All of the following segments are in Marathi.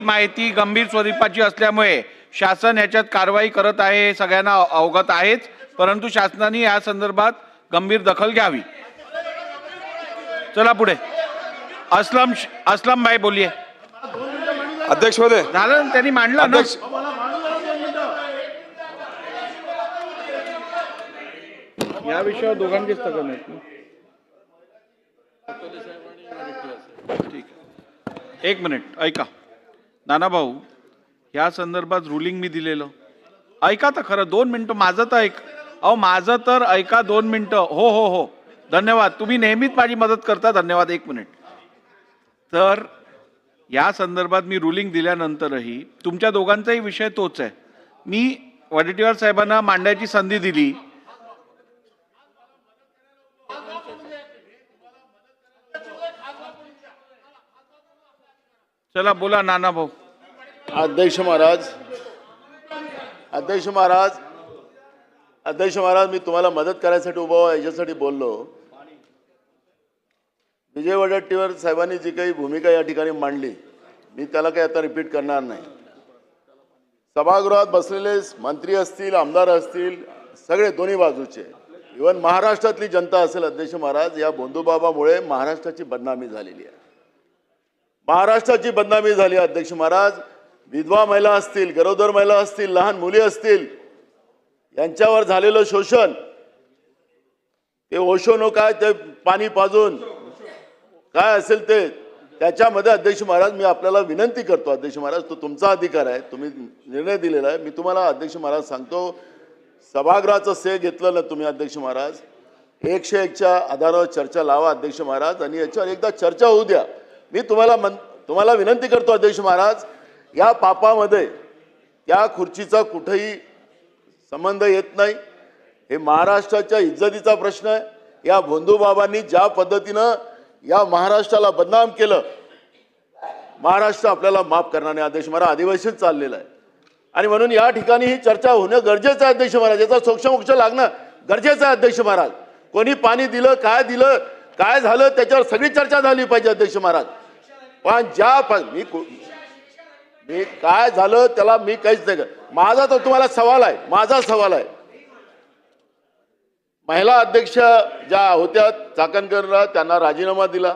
माहिती गंभीर स्वरूपाची असल्यामुळे शासन याच्यात कारवाई करत आहे हे सगळ्यांना अवगत आहेच, परंतु शासनाने या संदर्भात गंभीर दखल घ्यावी। चला पुढे। असलम भाई बोलिए। अध्यक्ष महोदय, झालं त्यांनी मांडलं ना। या विषयावर दोघांची स्थगन आहेत ना। ठीक आहे, एक मिनिट ऐका नाना भाऊ, या संदर्भात रुलिंग मी दिलेलं ऐका तर खरं, 2 मिनिटं माझं तर ऐक। अहो माझं तर ऐका 2 मिनिटं। हो हो हो धन्यवाद, तुम्ही नेहमीच माझी मदत करता, धन्यवाद। 1 मिनिट। तर या संदर्भात मी रुलिंग दिल्यानंतरही तुमच्या दोघांचाही विषय तोच आहे। मी वडेट्टीवार साहेबांना मांडायची संधी दिली। चला बोला नाना भाऊ। अध्यक्ष महाराज, मी तुम्हाला मदत करायसाठी उभा याच्यासाठी बोललो। विजय वडेट्टीवार साहेबांनी जी काही भूमिका या ठिकाणी मांडली, मी त्याला काही आता रिपीट करणार नाही। सभागृहात बसलेले मंत्री असतील, आमदार असतील, सगळे दोन्ही बाजूचे, इव्हन महाराष्ट्रातली जनता असेल, अध्यक्ष महाराज, या भोंदूबाबामुळे महाराष्ट्राची बदनामी झालेली आहे। महाराष्ट्राची बदनामी झाली अध्यक्ष महाराज। विधवा महिला असतील, गरोदर महिला असतील, लहान मुली असतील, यांच्यावर झालेलं शोषण, ते ओशोनो काय ते पाणी पाजून काय असेल ते, त्याच्यामध्ये अध्यक्ष महाराज मी आपल्याला विनंती करतो, अध्यक्ष महाराज, तो तुमचा अधिकार आहे, तुम्ही निर्णय दिलेला आहे। मी तुम्हाला अध्यक्ष महाराज सांगतो, सभागृहाचं श्रेय घेतलं ना तुम्ही अध्यक्ष महाराज, 101च्या आधारावर चर्चा लावा अध्यक्ष महाराज, आणि याच्यावर एकदा चर्चा होऊ द्या। मी तुम्हाला विनंती करतो अध्यक्ष महाराज, या पापामध्ये त्या खुर्चीचा कुठेही संबंध येत नाही। हे महाराष्ट्राच्या इज्जतीचा प्रश्न आहे। या भोंदूबाबांनी ज्या पद्धतीनं या महाराष्ट्राला बदनाम केलं, महाराष्ट्र आपल्याला माफ करणार नाही अध्यक्ष महाराज। अधिवेशन चाललेलं आहे आणि म्हणून या ठिकाणी ही चर्चा होणं गरजेचं आहे अध्यक्ष महाराज। याचा सोक्षमोक्ष लागणं गरजेचं आहे अध्यक्ष महाराज। कोणी पाणी दिलं, काय झालं, त्याच्यावर सगळी चर्चा झाली पाहिजे अध्यक्ष महाराज। पण मी काय झालं त्याला मी काहीच नाही करत। माझा तर तुम्हाला सवाल आहे, माझा सवाल आहे, महिला अध्यक्ष ज्या होत्या चाकणकरला, त्यांना राजीनामा दिला,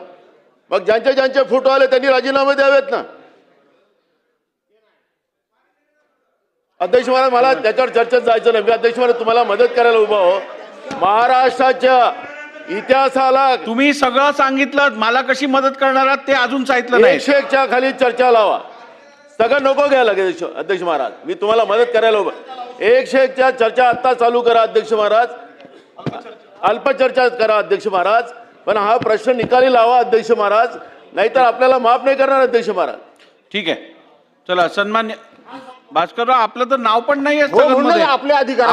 मग ज्यांचे फोटो आले त्यांनी राजीनामे द्यावेत ना अध्यक्ष महाराज। मला त्याच्यावर चर्चेत जायचं नाही। मी अध्यक्ष महाराज तुम्हाला मदत करायला उभा हो। महाराष्ट्राच्या इतिहासाला तुम्ही सगळं सांगितलं, मला कशी मदत करणार आहात ते अजून सांगितलं नाही। 101च्या खाली चर्चा लावा, सगळं नको घ्यायला लागेल अध्यक्ष महाराज। मी तुम्हाला मदत करायला उभा। 101च्या चर्चा आता चालू करा अध्यक्ष महाराज, अल्प चर्चा करा अध्यक्ष महाराज, पण हा प्रश्न निकाली लावा अध्यक्ष महाराज, नाहीतर आपल्याला माफ नाही करणार अध्यक्ष महाराज। ठीक आहे, चला सन्मान्य भास्करराव, आपलं तर नाव पण नाही आपले अधिकार